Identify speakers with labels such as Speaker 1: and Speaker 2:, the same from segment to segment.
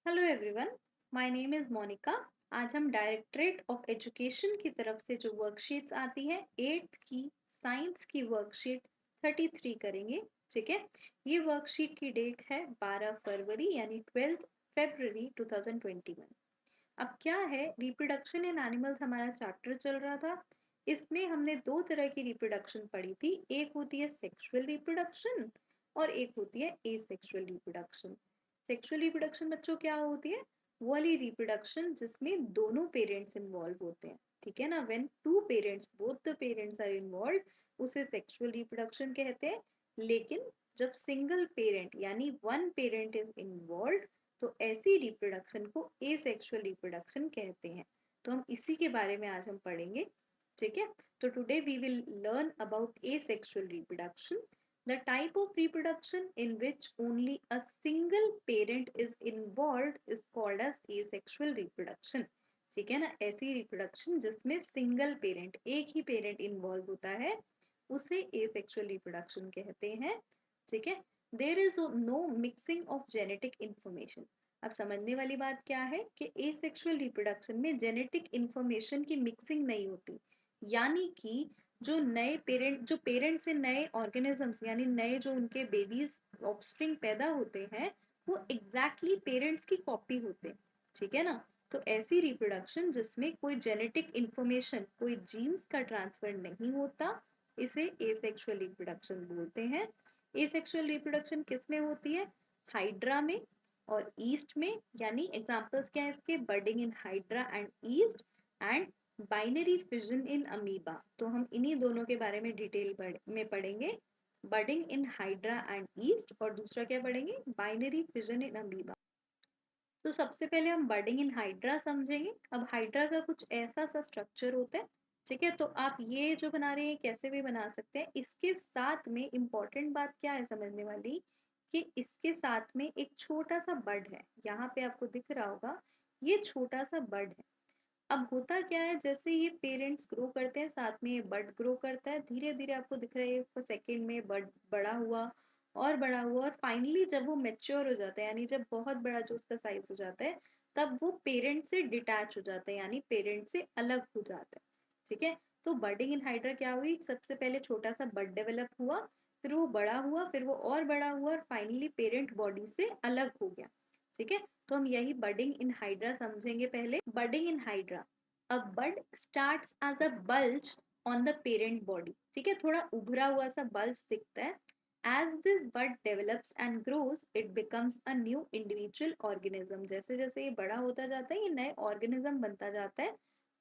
Speaker 1: Hello everyone, my name is Monika. आज हम directorate of education की तरफ से जो वर्कशीट्स आती है 8th की साइंस की वर्कशीट 33 करेंगे। ठीक है, ये वर्कशीट की डेट है 12 फरवरी यानी 12 फरवरी 2021। अब क्या है, रिप्रोडक्शन इन एनिमल्स हमारा चैप्टर चल रहा था। इसमें हमने दो तरह की रिप्रोडक्शन पढ़ी थी, एक होती है सेक्सुअल रिप्रोडक्शन और एक होती है एसेक्सुअल रिप्रोडक्शन। सेक्सुअल रिप्रोडक्शन बच्चों क्या होती है? वो वाली रिप्रोडक्शन जिसमें दोनों पेरेंट्स इन्वॉल्व होते हैं। ठीक है ना, when two parents both the parents are involve उसे सेक्सुअल रिप्रोडक्शन कहते हैं। लेकिन जब सिंगल पेरेंट यानी वन पेरेंट इज इन्वॉल्व तो ऐसी रिप्रोडक्शन को एसेक्सुअल रिप्रोडक्शन कहते हैं। तो हम इसी के बारे में आज हम पढ़ेंगे। ठीक है, तो today we will learn about asexual reproduction, the type of reproduction in which only a single parent is involved is called as asexual reproduction। ठीक है ना, ऐसी रिप्रोडक्शन जिसमें सिंगल पेरेंट एक ही पेरेंट इन्वॉल्व होता है उसे एसेक्सुअल रिप्रोडक्शन कहते हैं। ठीक है, there is no mixing of genetic information. अब समझने वाली बात क्या है कि एसेक्सुअल रिप्रोडक्शन में जेनेटिक इंफॉर्मेशन की मिक्सिंग नहीं होती, यानी कि जो पेरेंट से नए ऑर्गेनिजम्स यानी नए जो उनके बेबीज ऑफस्प्रिंग पैदा होते हैं वो एग्जैक्टली पेरेंट्स की कॉपी होते हैं। ठीक है ना, तो ऐसी रिप्रोडक्शन जिसमें कोई जेनेटिक इंफॉर्मेशन कोई जीन्स का ट्रांसफर नहीं होता इसे एसेक्सुअल रिप्रोडक्शन बोलते हैं। एसेक्सुअल रिप्रोडक्शन किस में होती है? हाइड्रा में और ईस्ट में। यानी एग्जांपल्स क्या है इसके? Budding in hydra and yeast and binary fission in amoeba. तो हम इन्हीं दोनों के बारे में डिटेल में पढ़ेंगे, बर्डिंग इन हाइड्रा एंड ईस्ट और दूसरा क्या पढ़ेंगे? Binary fission in amoeba. तो सबसे पहले हम बर्डिंग इन हाइड्रा समझेंगे। अब हाइड्रा का कुछ ऐसा सा स्ट्रक्चर होता है। ठीक है, तो आप ये जो बना रहे हैं कैसे भी बना सकते हैं। इसके साथ में इम्पोर्टेंट बात क्या है समझने वाली, कि इसके साथ में एक छोटा सा बड है। यहाँ पे आपको दिख रहा होगा, ये छोटा सा बड है। अब होता क्या है, जैसे ये पेरेंट्स ग्रो करते हैं साथ में ये बड ग्रो करता है, धीरे धीरे आपको दिख रहा है सेकेंड में बड बड़ा हुआ और बड़ा हुआ और फाइनली जब वो मेच्योर हो जाता है यानी जब बहुत बड़ा जो उसका साइज हो जाता है तब वो पेरेंट से डिटैच हो जाता है यानी पेरेंट से अलग हो जाता है। ठीक है, तो बर्डिंग इन हाइड्रा क्या हुई, सबसे पहले छोटा सा बड डेवलप हुआ, फिर वो बड़ा हुआ, फिर वो और बड़ा हुआ और फाइनली पेरेंट बॉडी से अलग हो गया। ठीक है, तो हम यही बडिंग इन हाइड्रा समझेंगे। पहले budding in hydra, a bud starts as a bulge on the parent body. ठीक है, थोड़ा उभरा हुआ सा बल्ज दिखता है। As this bud develops and grows it becomes a new individual organism. जैसे जैसे ये बड़ा होता जाता है ये नए ऑर्गेनिज्म बनता जाता है।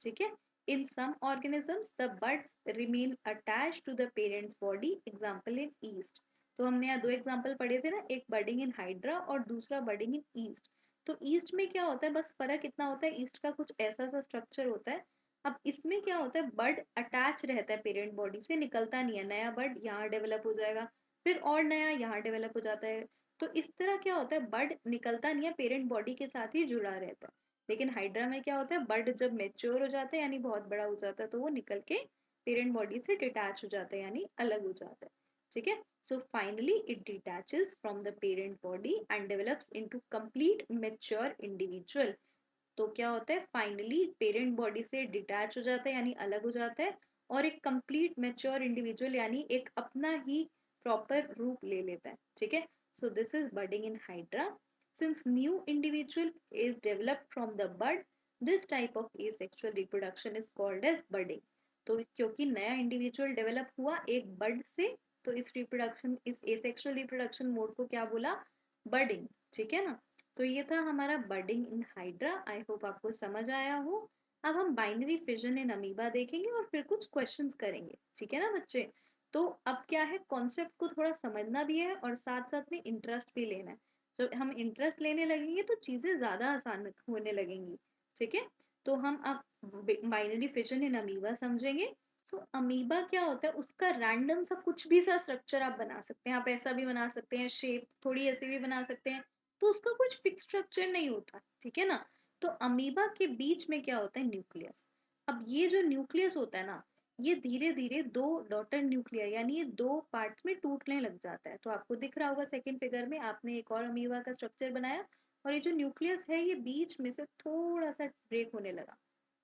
Speaker 1: ठीक है, in some organisms the buds remain attached to the parents body, example in yeast. तो हमने यहाँ दो एग्जांपल पढ़े थे ना, एक बडिंग इन हाइड्रा और दूसरा बडिंग इन ईस्ट। तो ईस्ट में क्या होता है, बस फर्क इतना होता है, ईस्ट का कुछ ऐसा सा स्ट्रक्चर होता है। अब इसमें क्या होता है, बड अटैच रहता है पेरेंट बॉडी से, निकलता नहीं है। नया बड यहाँ डेवलप हो जाएगा, फिर और नया यहाँ डेवलप हो जाता है। तो इस तरह क्या होता है, बड निकलता नहीं है, पेरेंट बॉडी के साथ ही जुड़ा रहता है। लेकिन हाइड्रा में क्या होता है, बड जब मेच्योर हो जाता है यानी बहुत बड़ा हो जाता है तो वो निकल के पेरेंट बॉडी से डिटैच हो जाता है यानी अलग हो जाता है। ठीक है, so finally it detaches from the parent body and develops into complete mature individual। तो क्या होता है, फाइनली पेरेंट बॉडी से डिटैच हो जाता है यानी अलग हो जाता है और एक कंप्लीट मैच्योर इंडिविजुअल यानी एक अपना ही प्रॉपर रूप ले लेता है। ठीक है, so this is budding in hydra. Since new individual is developed from the bud, this type of asexual reproduction is called as budding. तो क्योंकि नया इंडिविजुअल डेवलप हुआ एक बड से, तो इस एसेक्सुअल रिप्रोडक्शन मोड को क्या बोला? बडिंग। ठीक है ना, तो ये था हमारा बर्डिंग इन हाइड्रा। आई होप आपको समझ आया हो। अब हम बाइनरी फिजन इन अमीबा देखेंगे और फिर कुछ क्वेश्चंस करेंगे। ठीक है ना बच्चे, तो अब क्या है, कॉन्सेप्ट को थोड़ा समझना भी है और साथ साथ में इंटरेस्ट भी लेना है। तो हम इंटरेस्ट लेने लगेंगे तो चीजें ज्यादा आसान होने लगेंगी। ठीक है, तो हम अब बाइनरी फिजन इन अमीबा समझेंगे। तो अमीबा क्या होता है, उसका रैंडम सा कुछ भी सा स्ट्रक्चर आप बना सकते हैं। आप ऐसा भी बना सकते हैं, शेप थोड़ी ऐसी भी बना सकते हैं, तो उसका कुछ फिक्स स्ट्रक्चर नहीं होता। ठीक है ना, तो अमीबा के बीच में क्या होता है, न्यूक्लियस। अब ये जो न्यूक्लियस होता है ना, ये धीरे धीरे दो डॉटर न्यूक्लिया यानी ये दो पार्ट्स में टूटने लग जाता है। तो आपको दिख रहा होगा सेकंड फिगर में, आपने एक और अमीबा का स्ट्रक्चर बनाया, और ये जो न्यूक्लियस है ये बीच में से थोड़ा सा ब्रेक होने लगा,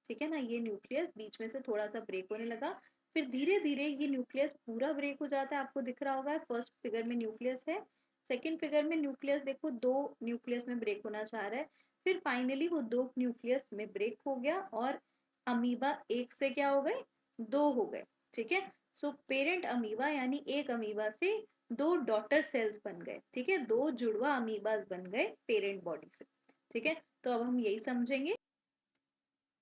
Speaker 1: ठीक है ना, ये न्यूक्लियस बीच में से थोड़ा सा ब्रेक होने लगा, फिर धीरे धीरे ये न्यूक्लियस पूरा ब्रेक हो जाता है, आपको दिख रहा होगा फर्स्ट फिगर में न्यूक्लियस है, सेकेंड फिगर में न्यूक्लियस देखो दो न्यूक्लियस में ब्रेक होना चाह रहा है, फिर फाइनली वो दो न्यूक्लियस में ब्रेक हो गया और अमीबा एक से क्या हो गए, दो हो गए, ठीक है। सो पेरेंट अमीबा यानी एक अमीबा से दो डॉटर सेल्स बन गए, ठीक है, दो जुड़वा अमीबास बन गए पेरेंट बॉडी से, ठीक है। तो अब हम यही समझेंगे।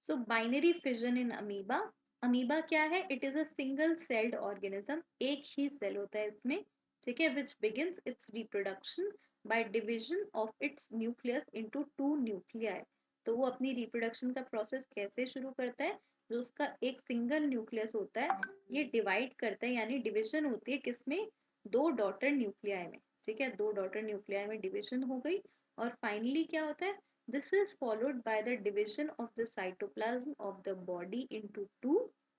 Speaker 1: So binary fission in amoeba, amoeba क्या है, it is a single celled organism, एक ही सेल होता है इसमें, ठीक है, which begins its reproduction by division of its nucleus into two nuclei. तो वो अपनी रिप्रोडक्शन का प्रोसेस कैसे शुरू करता है, जो उसका एक सिंगल न्यूक्लियस होता है ये डिवाइड करता है, यानी डिवीजन होती है किसमें, दो डॉटर न्यूक्लियाई में, ठीक है, दो डॉटर न्यूक्लियाई में डिवीजन हो गई, और फाइनली क्या होता है, this is followed by the division of the cytoplasm of the body into two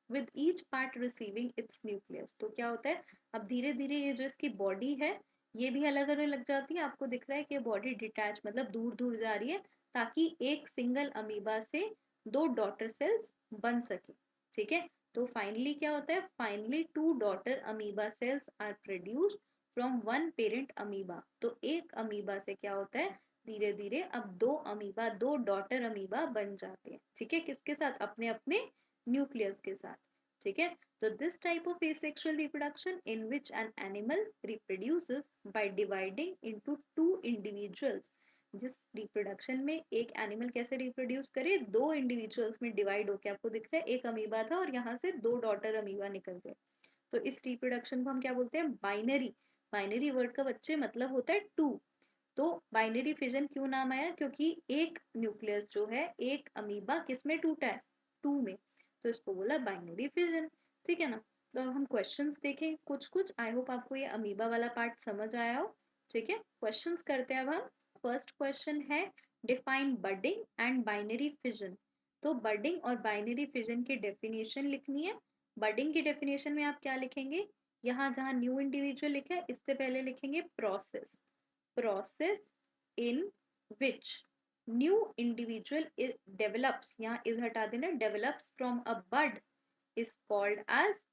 Speaker 1: with each part receiving its nucleus। तो क्या होता है, अब धीरे धीरे ये जो इसकी बॉडी है ये भी अलग अलग लग जाती है, आपको दिख रहा है कि बॉडी डिटैच मतलब दूर दूर जा रही है, ताकि एक सिंगल अमीबा से दो डॉटर सेल्स बन सके, ठीक है। तो फाइनली क्या होता है, finally two daughter amoeba cells are produced from one parent amoeba. तो एक अमीबा से क्या होता है, धीरे धीरे अब दो अमीबा, दो डॉटर अमीबा बन जाते हैं, ठीक है, किसके साथ, अपने अपने न्यूक्लियस के साथ, ठीक है। तो this type of asexual reproduction in which an animal reproduces by dividing into two individuals, जिस रिप्रोडक्शन में एक एनिमल कैसे रिप्रोड्यूस करे, दो इंडिविजुअल्स में डिवाइड होकर, आपको दिख रहा है एक अमीबा था और यहाँ से दो डॉटर अमीबा निकल गए, तो इस रिप्रोडक्शन को हम क्या बोलते हैं, बाइनरी। बाइनरी वर्ड का बच्चे मतलब होता है टू। तो बाइनरी फिजन क्यों नाम आया, क्योंकि एक न्यूक्लियस जो है एक अमीबा किस में टूटा है, टू में, तो इसको बोला बाइनरी फिजन, ठीक है ना। तो अब हम क्वेश्चंस देखें कुछ कुछ, आई होप आपको ये अमीबा वाला पार्ट समझ आया हो, ठीक है। क्वेश्चंस करते हैं अब हम। फर्स्ट क्वेश्चन है define budding and binary fission. तो बडिंग और बाइनरी फिजन की डेफिनेशन लिखनी है। बडिंग की डेफिनेशन में आप क्या लिखेंगे, यहाँ जहाँ न्यू इंडिविजुअल लिखा है इससे पहले लिखेंगे process, process in which new individual develops, यहाँ is हटा देना, develops from a bud is called as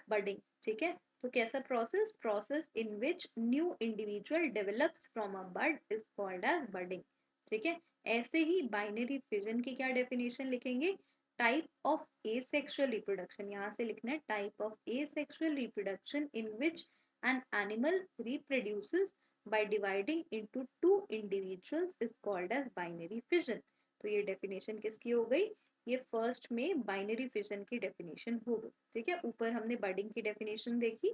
Speaker 1: budding, ठीक है। तो कैसा process, process in which new individual develops from a bud is called as budding, ठीक है। ऐसे ही बाइनरी फिजन की क्या डेफिनेशन लिखेंगे, टाइप ऑफ एसेक्सुअल रिप्रोडक्शन, यहाँ से लिखना है type of asexual reproduction in which an animal reproduces by dividing into two individuals is called as binary fission। तो ये डेफिनेशन किसकी हो गई, ये फर्स्ट में बाइनरी फिजन की डेफिनेशन हो गई, ठीक है। ऊपर हमने बडिंग की डेफिनेशन देखी,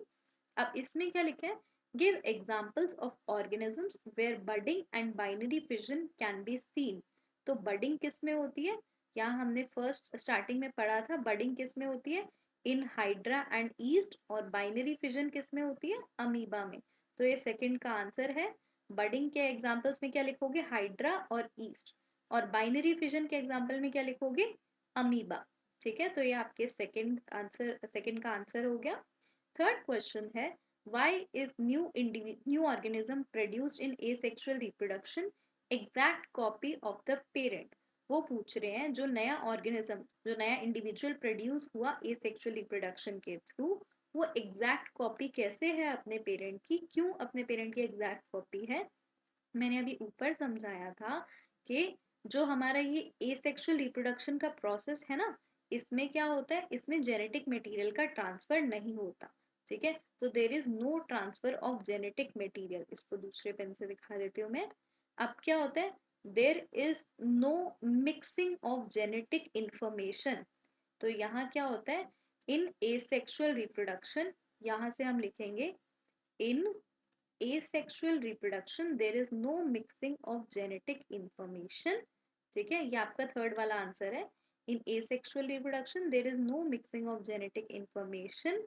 Speaker 1: अब इसमें क्या लिखा है, give examples of organisms where budding and binary fission can be seen. तो बडिंग किस में होती है, यहाँ हमने फर्स्ट स्टार्टिंग में पढ़ा था बडिंग किस में होती है, इन हाइड्रा एंड ईस्ट, और बाइनरी फिजन किस में होती है, अमीबा में। तो ये सेकंड का आंसर है। बडिंग के एग्जांपल्स में क्या लिखोगे, हाइड्रा और ईस्ट, और बाइनरी फिजन के एग्जांपल में क्या लिखोगे, अमीबा, ठीक है। तो ये आपके सेकंड का आंसर हो गया। थर्ड क्वेश्चन है why is new organism produced in asexual reproduction exact copy of the parent। वो पूछ रहे हैं जो नया ऑर्गेनिज्म, जो नया इंडिविजुअल प्रोड्यूस हुआ एसेक्सुअल रिप्रोडक्शन के थ्रू, वो एग्जैक्ट कॉपी कैसे है अपने पेरेंट की, क्यों अपने पेरेंट की एग्जैक्ट कॉपी है। मैंने अभी ऊपर समझाया था कि जो हमारा ये एसेक्सुअल रिप्रोडक्शन का प्रोसेस है ना, इसमें क्या होता है, इसमें जेनेटिक मटेरियल का ट्रांसफर नहीं होता, ठीक है। तो there is no transfer of genetic material, इसको दूसरे पेन से दिखा देती हूँ मैं। अब क्या होता है, there is no mixing of genetic information. तो यहाँ क्या होता है, इन एसेक्सुअल रिप्रोडक्शन, यहाँ से हम लिखेंगे इन asexual reproduction there is no mixing of genetic information, ठीक है, ये आपका थर्ड वाला आंसर है। in asexual reproduction there is no mixing of genetic information,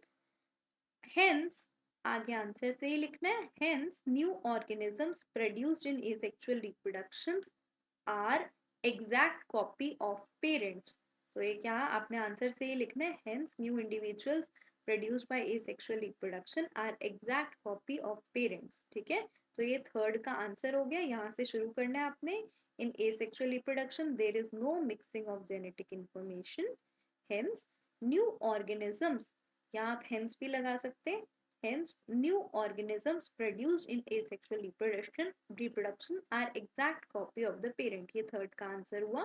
Speaker 1: hence आगे आंसर से ही लिखना है, hence new organisms produced in asexual reproductions are exact copy of parents। तो ये क्या आपने आंसर से ही लिखना है, hence new individuals produced by asexual reproduction are exact copy of parents, ठीक है। तो ये थर्ड का आंसर हो गया, यहाँ से शुरू करना है आपने। In asexual reproduction there is no mixing of genetic information, hence new organisms, यहाँ आप हेंस भी लगा सकते हैं, hence new organisms produced in asexual reproduction are exact copy of the parent। ये थर्ड का आंसर हुआ।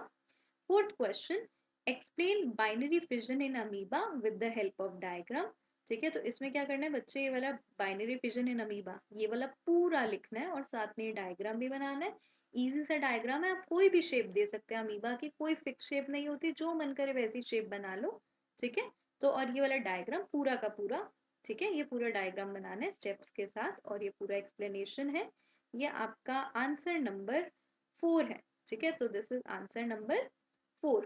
Speaker 1: Fourth question, explain binary fission in amoeba with the help of diagram. ठीक है, तो इसमें क्या करना है बच्चे, ये वाला बाइनरी फिजन इन अमीबा ये वाला पूरा लिखना है और साथ में ये डायग्राम भी बनाना है। इजी सा डायग्राम है, आप कोई भी शेप दे सकते हैं, अमीबा की कोई फिक्स शेप नहीं होती, जो मन करे वैसी शेप बना लो। ठीक है, तो और ये वाला डायग्राम पूरा का पूरा, ठीक है, ये पूरा डायग्राम बनाना है स्टेप्स के साथ और ये पूरा एक्सप्लेनेशन है। ये आपका आंसर नंबर 4 है। ठीक है, तो this is answer number 4।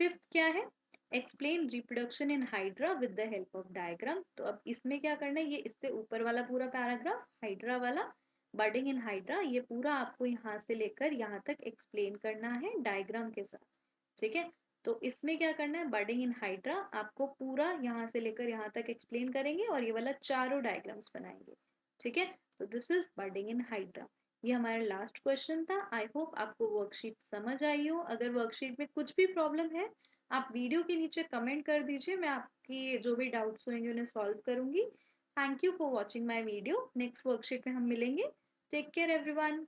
Speaker 1: Fifth क्या है, explain reproduction in hydra with the help of diagram. तो अब इसमें क्या करना है, ये इससे ऊपर वाला पूरा पैराग्राफ हाइड्रा वाला, बर्डिंग इन हाइड्रा, ये पूरा आपको यहाँ से लेकर यहाँ तक एक्सप्लेन करना है डायग्राम के साथ। ठीक है, तो इसमें क्या करना है, बर्डिंग इन हाइड्रा आपको पूरा यहाँ से लेकर यहाँ तक एक्सप्लेन करेंगे और ये वाला चारों डायग्राम्स बनाएंगे। ठीक है, तो दिस इज बर्डिंग इन हाइड्रा। ये हमारा लास्ट क्वेश्चन था। आई होप आपको वर्कशीट समझ आई हो। अगर वर्कशीट में कुछ भी प्रॉब्लम है, आप वीडियो के नीचे कमेंट कर दीजिए, मैं आपकी जो भी डाउट्स होंगे उन्हें सॉल्व करूंगी। Thank you for watching my video. Next worksheet में हम मिलेंगे। Take care everyone.